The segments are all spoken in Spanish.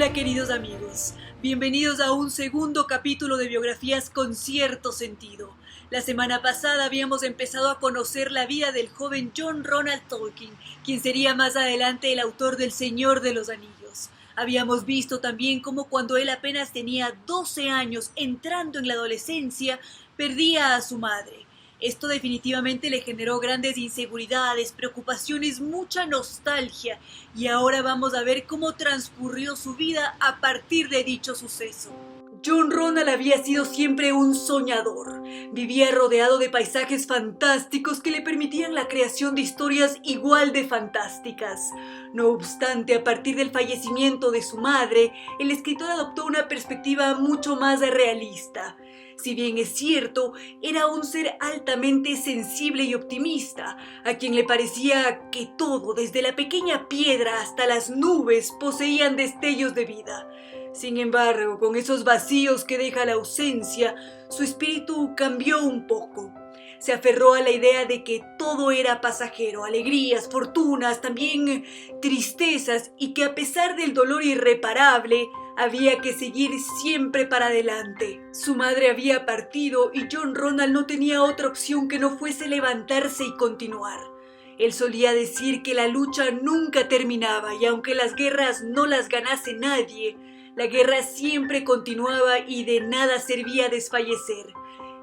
Hola queridos amigos, bienvenidos a un segundo capítulo de Biografías con cierto sentido. La semana pasada habíamos empezado a conocer la vida del joven John Ronald Tolkien, quien sería más adelante el autor del Señor de los Anillos. Habíamos visto también cómo cuando él apenas tenía 12 años, entrando en la adolescencia, perdía a su madre. Esto definitivamente le generó grandes inseguridades, preocupaciones, mucha nostalgia, y ahora vamos a ver cómo transcurrió su vida a partir de dicho suceso. John Ronald había sido siempre un soñador. Vivía rodeado de paisajes fantásticos que le permitían la creación de historias igual de fantásticas. No obstante, a partir del fallecimiento de su madre, el escritor adoptó una perspectiva mucho más realista. Si bien es cierto, era un ser altamente sensible y optimista, a quien le parecía que todo, desde la pequeña piedra hasta las nubes, poseían destellos de vida. Sin embargo, con esos vacíos que deja la ausencia, su espíritu cambió un poco. Se aferró a la idea de que todo era pasajero, alegrías, fortunas, también tristezas, y que a pesar del dolor irreparable, había que seguir siempre para adelante. Su madre había partido y John Ronald no tenía otra opción que no fuese levantarse y continuar. Él solía decir que la lucha nunca terminaba y aunque las guerras no las ganase nadie, la guerra siempre continuaba y de nada servía desfallecer.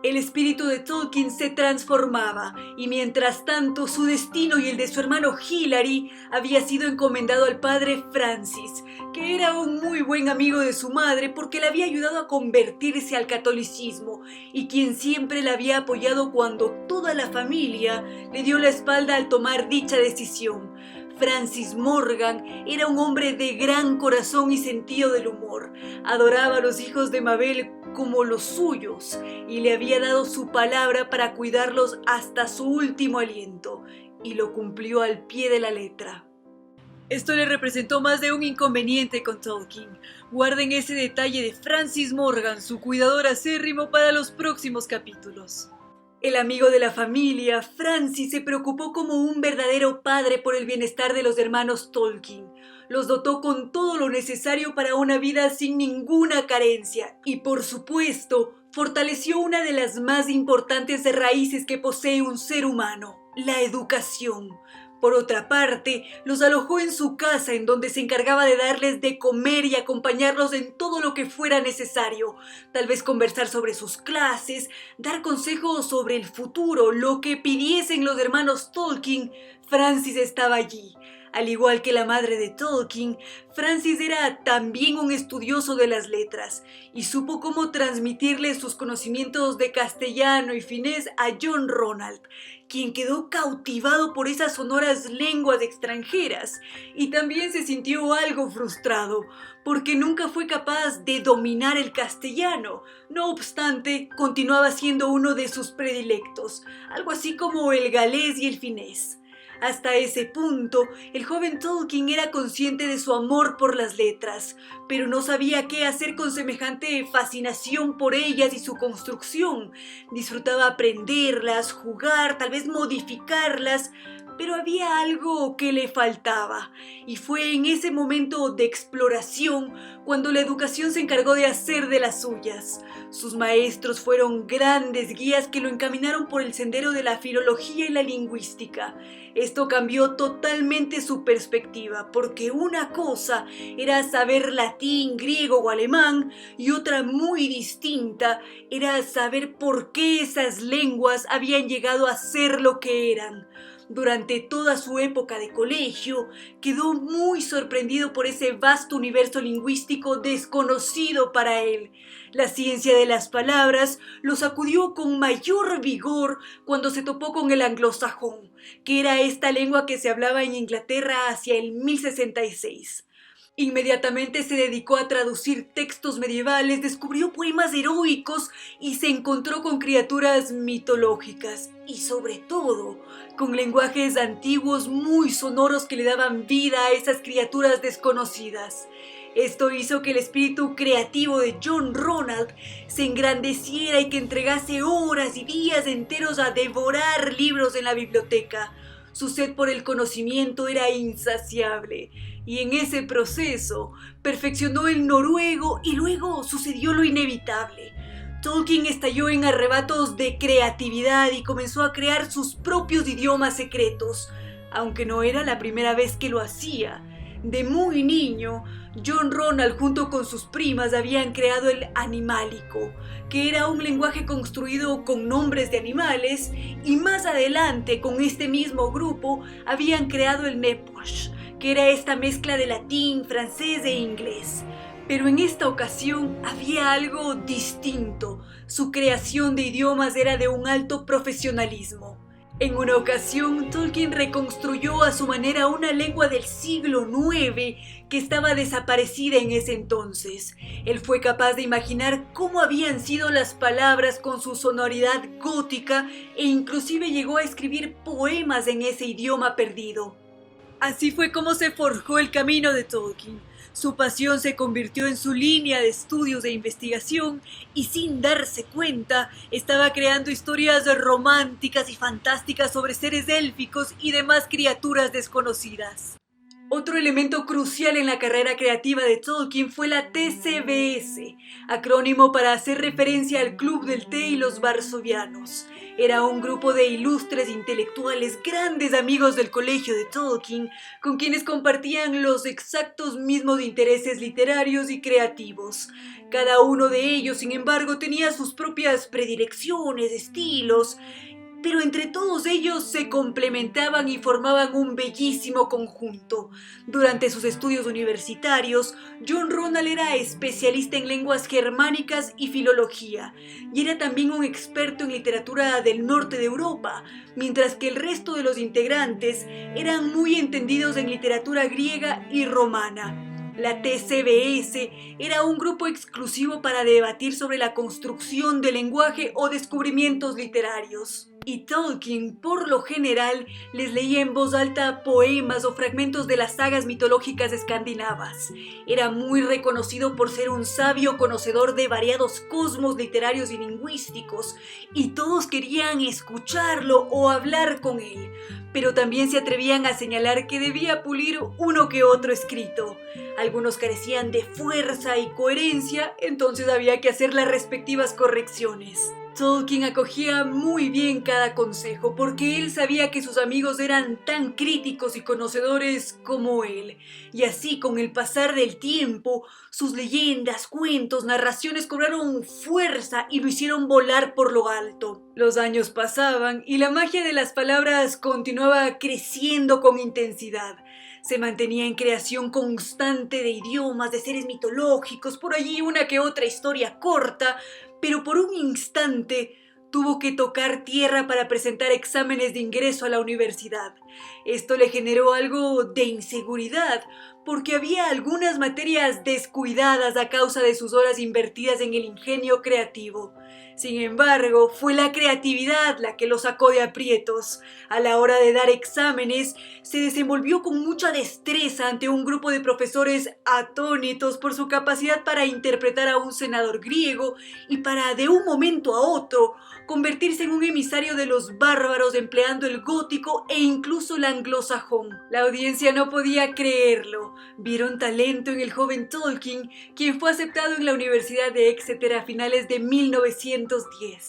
El espíritu de Tolkien se transformaba y mientras tanto su destino y el de su hermano Hilary había sido encomendado al padre Francis, que era un muy buen amigo de su madre porque le había ayudado a convertirse al catolicismo y quien siempre la había apoyado cuando toda la familia le dio la espalda al tomar dicha decisión. Francis Morgan era un hombre de gran corazón y sentido del humor. Adoraba a los hijos de Mabel como los suyos y le había dado su palabra para cuidarlos hasta su último aliento, y lo cumplió al pie de la letra. Esto le representó más de un inconveniente con Tolkien. Guarden ese detalle de Francis Morgan, su cuidador acérrimo, para los próximos capítulos. El amigo de la familia, Francis, se preocupó como un verdadero padre por el bienestar de los hermanos Tolkien. Los dotó con todo lo necesario para una vida sin ninguna carencia y, por supuesto, fortaleció una de las más importantes raíces que posee un ser humano, la educación. Por otra parte, los alojó en su casa, en donde se encargaba de darles de comer y acompañarlos en todo lo que fuera necesario. Tal vez conversar sobre sus clases, dar consejos sobre el futuro, lo que pidiesen los hermanos Tolkien. Francis estaba allí. Al igual que la madre de Tolkien, Francis era también un estudioso de las letras y supo cómo transmitirle sus conocimientos de castellano y finés a John Ronald, quien quedó cautivado por esas sonoras lenguas extranjeras y también se sintió algo frustrado porque nunca fue capaz de dominar el castellano. No obstante, continuaba siendo uno de sus predilectos, algo así como el galés y el finés. Hasta ese punto, el joven Tolkien era consciente de su amor por las letras, pero no sabía qué hacer con semejante fascinación por ellas y su construcción. Disfrutaba aprenderlas, jugar, tal vez modificarlas, pero había algo que le faltaba, y fue en ese momento de exploración cuando la educación se encargó de hacer de las suyas. Sus maestros fueron grandes guías que lo encaminaron por el sendero de la filología y la lingüística. Esto cambió totalmente su perspectiva, porque una cosa era saber latín, griego o alemán, y otra muy distinta era saber por qué esas lenguas habían llegado a ser lo que eran. Durante toda su época de colegio, quedó muy sorprendido por ese vasto universo lingüístico desconocido para él. La ciencia de las palabras lo sacudió con mayor vigor cuando se topó con el anglosajón, que era esta lengua que se hablaba en Inglaterra hacia el 1066. Inmediatamente se dedicó a traducir textos medievales, descubrió poemas heroicos y se encontró con criaturas mitológicas y, sobre todo, con lenguajes antiguos muy sonoros que le daban vida a esas criaturas desconocidas. Esto hizo que el espíritu creativo de John Ronald se engrandeciera y que entregase horas y días enteros a devorar libros en la biblioteca. Su sed por el conocimiento era insaciable y en ese proceso perfeccionó el noruego y luego sucedió lo inevitable. Tolkien estalló en arrebatos de creatividad y comenzó a crear sus propios idiomas secretos, aunque no era la primera vez que lo hacía. De muy niño, John Ronald junto con sus primas habían creado el Animálico, que era un lenguaje construido con nombres de animales, y más adelante con este mismo grupo habían creado el Neposh, que era esta mezcla de latín, francés e inglés. Pero en esta ocasión había algo distinto. Su creación de idiomas era de un alto profesionalismo. En una ocasión, Tolkien reconstruyó a su manera una lengua del siglo IX que estaba desaparecida en ese entonces. Él fue capaz de imaginar cómo habían sido las palabras con su sonoridad gótica e inclusive llegó a escribir poemas en ese idioma perdido. Así fue como se forjó el camino de Tolkien. Su pasión se convirtió en su línea de estudios e investigación y sin darse cuenta estaba creando historias románticas y fantásticas sobre seres élficos y demás criaturas desconocidas. Otro elemento crucial en la carrera creativa de Tolkien fue la TCBS, acrónimo para hacer referencia al Club del Té y los Varsovianos. Era un grupo de ilustres intelectuales, grandes amigos del colegio de Tolkien, con quienes compartían los exactos mismos intereses literarios y creativos. Cada uno de ellos, sin embargo, tenía sus propias predilecciones, estilos, pero entre todos ellos se complementaban y formaban un bellísimo conjunto. Durante sus estudios universitarios, John Ronald era especialista en lenguas germánicas y filología, y era también un experto en literatura del norte de Europa, mientras que el resto de los integrantes eran muy entendidos en literatura griega y romana. La TCBS era un grupo exclusivo para debatir sobre la construcción del lenguaje o descubrimientos literarios. Y Tolkien, por lo general, les leía en voz alta poemas o fragmentos de las sagas mitológicas escandinavas. Era muy reconocido por ser un sabio conocedor de variados cosmos literarios y lingüísticos, y todos querían escucharlo o hablar con él, pero también se atrevían a señalar que debía pulir uno que otro escrito. Algunos carecían de fuerza y coherencia, entonces había que hacer las respectivas correcciones. Tolkien acogía muy bien cada consejo porque él sabía que sus amigos eran tan críticos y conocedores como él. Y así, con el pasar del tiempo, sus leyendas, cuentos, narraciones cobraron fuerza y lo hicieron volar por lo alto. Los años pasaban y la magia de las palabras continuaba creciendo con intensidad. Se mantenía en creación constante de idiomas, de seres mitológicos, por allí una que otra historia corta, pero por un instante tuvo que tocar tierra para presentar exámenes de ingreso a la universidad. Esto le generó algo de inseguridad, porque había algunas materias descuidadas a causa de sus horas invertidas en el ingenio creativo. Sin embargo, fue la creatividad la que lo sacó de aprietos. A la hora de dar exámenes, se desenvolvió con mucha destreza ante un grupo de profesores atónitos por su capacidad para interpretar a un senador griego y para, de un momento a otro, convertirse en un emisario de los bárbaros empleando el gótico e incluso el anglosajón. La audiencia no podía creerlo. Vieron talento en el joven Tolkien, quien fue aceptado en la Universidad de Exeter a finales de 1910.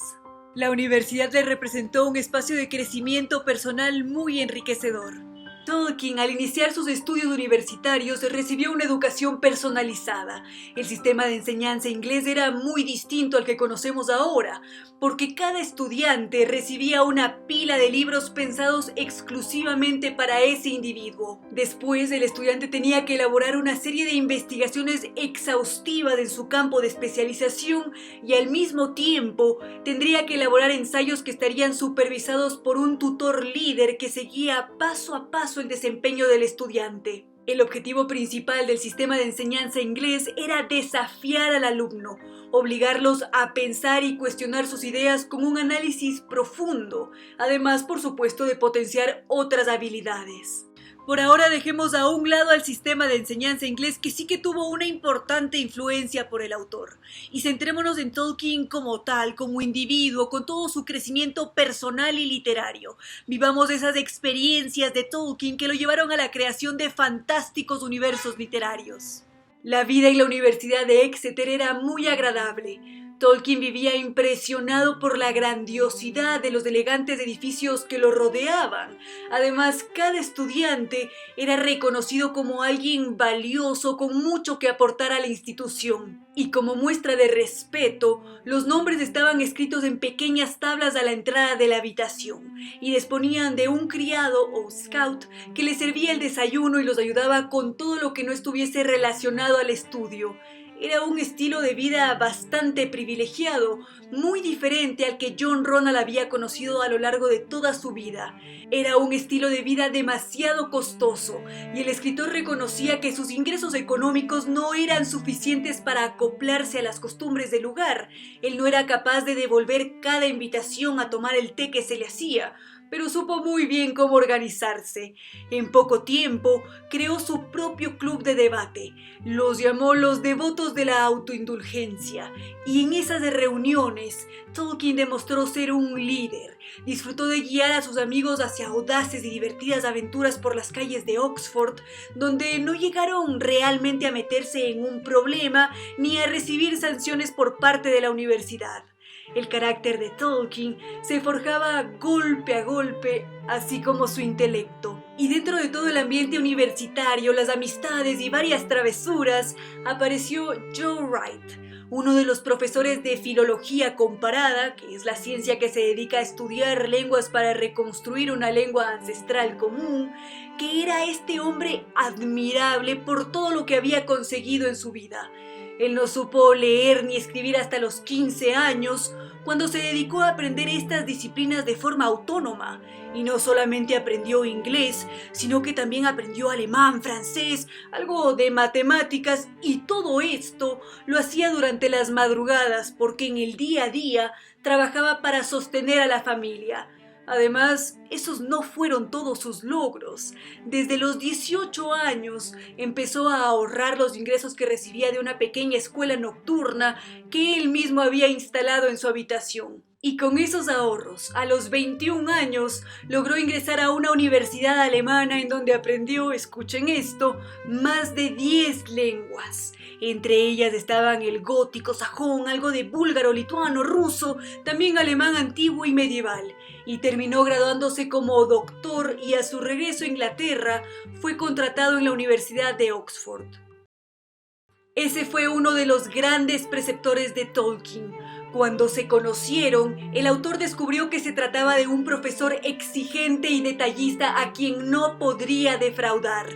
La universidad le representó un espacio de crecimiento personal muy enriquecedor. Tolkien, al iniciar sus estudios universitarios, recibió una educación personalizada. El sistema de enseñanza inglés era muy distinto al que conocemos ahora, porque cada estudiante recibía una pila de libros pensados exclusivamente para ese individuo. Después, el estudiante tenía que elaborar una serie de investigaciones exhaustivas en su campo de especialización y al mismo tiempo tendría que elaborar ensayos que estarían supervisados por un tutor líder que seguía paso a paso el desempeño del estudiante. El objetivo principal del sistema de enseñanza inglés era desafiar al alumno, obligarlos a pensar y cuestionar sus ideas con un análisis profundo, además, por supuesto, de potenciar otras habilidades. Por ahora dejemos a un lado al sistema de enseñanza inglés que sí que tuvo una importante influencia por el autor, y centrémonos en Tolkien como tal, como individuo, con todo su crecimiento personal y literario. Vivamos esas experiencias de Tolkien que lo llevaron a la creación de fantásticos universos literarios. La vida en la Universidad de Exeter era muy agradable. Tolkien vivía impresionado por la grandiosidad de los elegantes edificios que lo rodeaban. Además, cada estudiante era reconocido como alguien valioso con mucho que aportar a la institución. Y como muestra de respeto, los nombres estaban escritos en pequeñas tablas a la entrada de la habitación y disponían de un criado o scout que les servía el desayuno y los ayudaba con todo lo que no estuviese relacionado al estudio. Era un estilo de vida bastante privilegiado, muy diferente al que John Ronald había conocido a lo largo de toda su vida. Era un estilo de vida demasiado costoso, y el escritor reconocía que sus ingresos económicos no eran suficientes para acoplarse a las costumbres del lugar. Él no era capaz de devolver cada invitación a tomar el té que se le hacía, pero supo muy bien cómo organizarse. En poco tiempo creó su propio club de debate. Los llamó los devotos de la autoindulgencia, y en esas reuniones Tolkien demostró ser un líder. Disfrutó de guiar a sus amigos hacia audaces y divertidas aventuras por las calles de Oxford, donde no llegaron realmente a meterse en un problema ni a recibir sanciones por parte de la universidad. El carácter de Tolkien se forjaba golpe a golpe, así como su intelecto. Y dentro de todo el ambiente universitario, las amistades y varias travesuras, apareció Joe Wright, uno de los profesores de filología comparada, que es la ciencia que se dedica a estudiar lenguas para reconstruir una lengua ancestral común, que era este hombre admirable por todo lo que había conseguido en su vida. Él no supo leer ni escribir hasta los 15 años, cuando se dedicó a aprender estas disciplinas de forma autónoma. Y no solamente aprendió inglés, sino que también aprendió alemán, francés, algo de matemáticas, y todo esto lo hacía durante las madrugadas, porque en el día a día trabajaba para sostener a la familia. Además, esos no fueron todos sus logros. Desde los 18 años empezó a ahorrar los ingresos que recibía de una pequeña escuela nocturna que él mismo había instalado en su habitación. Y con esos ahorros, a los 21 años, logró ingresar a una universidad alemana en donde aprendió, escuchen esto, más de 10 lenguas. Entre ellas estaban el gótico, sajón, algo de búlgaro, lituano, ruso, también alemán antiguo y medieval. Y terminó graduándose como doctor, y a su regreso a Inglaterra fue contratado en la Universidad de Oxford. Ese fue uno de los grandes preceptores de Tolkien. Cuando se conocieron, el autor descubrió que se trataba de un profesor exigente y detallista a quien no podría defraudar.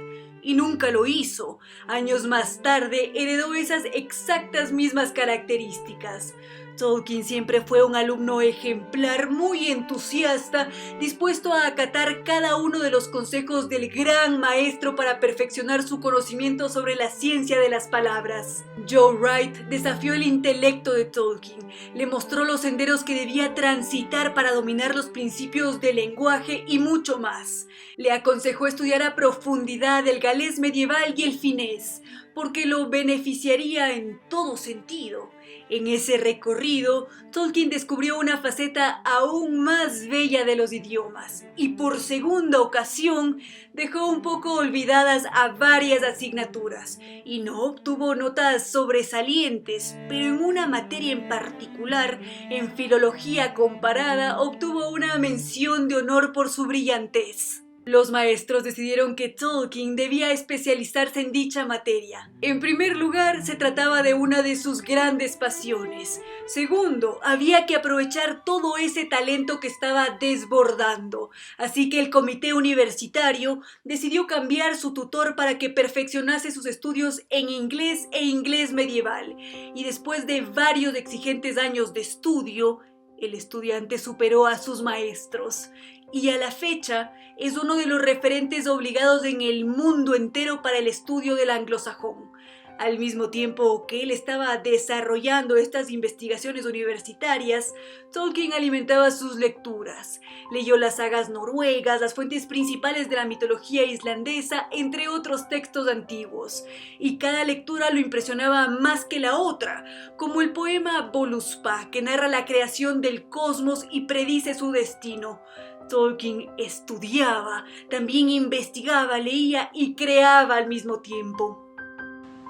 Y nunca lo hizo. Años más tarde heredó esas exactas mismas características. Tolkien siempre fue un alumno ejemplar, muy entusiasta, dispuesto a acatar cada uno de los consejos del gran maestro para perfeccionar su conocimiento sobre la ciencia de las palabras. Joe Wright desafió el intelecto de Tolkien, le mostró los senderos que debía transitar para dominar los principios del lenguaje y mucho más. Le aconsejó estudiar a profundidad el galés medieval y el finés, porque lo beneficiaría en todo sentido. En ese recorrido, Tolkien descubrió una faceta aún más bella de los idiomas, y por segunda ocasión dejó un poco olvidadas a varias asignaturas, y no obtuvo notas sobresalientes, pero en una materia en particular, en filología comparada, obtuvo una mención de honor por su brillantez. Los maestros decidieron que Tolkien debía especializarse en dicha materia. En primer lugar, se trataba de una de sus grandes pasiones. Segundo, había que aprovechar todo ese talento que estaba desbordando. Así que el comité universitario decidió cambiar su tutor para que perfeccionase sus estudios en inglés e inglés medieval. Y después de varios exigentes años de estudio, el estudiante superó a sus maestros. Y a la fecha es uno de los referentes obligados en el mundo entero para el estudio del anglosajón. Al mismo tiempo que él estaba desarrollando estas investigaciones universitarias, Tolkien alimentaba sus lecturas. Leyó las sagas noruegas, las fuentes principales de la mitología islandesa, entre otros textos antiguos, y cada lectura lo impresionaba más que la otra, como el poema Voluspa, que narra la creación del cosmos y predice su destino. Tolkien estudiaba, también investigaba, leía y creaba al mismo tiempo.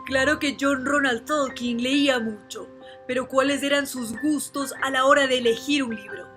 Claro que John Ronald Tolkien leía mucho, pero ¿cuáles eran sus gustos a la hora de elegir un libro?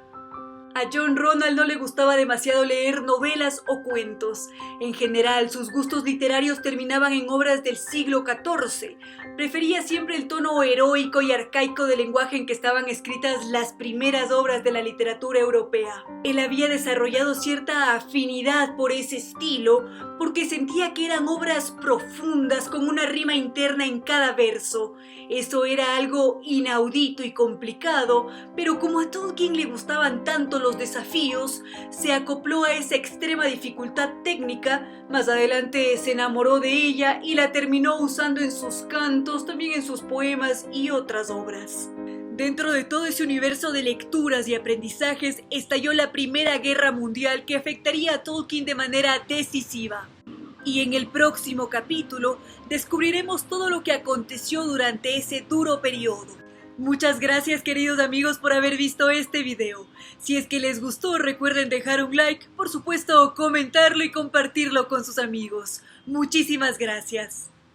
A John Ronald no le gustaba demasiado leer novelas o cuentos. En general, sus gustos literarios terminaban en obras del siglo XIV. Prefería siempre el tono heroico y arcaico del lenguaje en que estaban escritas las primeras obras de la literatura europea. Él había desarrollado cierta afinidad por ese estilo porque sentía que eran obras profundas con una rima interna en cada verso. Eso era algo inaudito y complicado, pero como a Tolkien le gustaban tanto los desafíos, se acopló a esa extrema dificultad técnica. Más adelante se enamoró de ella y la terminó usando en sus cantos, también en sus poemas y otras obras. Dentro de todo ese universo de lecturas y aprendizajes estalló la Primera Guerra Mundial, que afectaría a Tolkien de manera decisiva. Y en el próximo capítulo descubriremos todo lo que aconteció durante ese duro periodo. Muchas gracias, queridos amigos, por haber visto este video. Si es que les gustó, recuerden dejar un like, por supuesto comentarlo y compartirlo con sus amigos. Muchísimas gracias.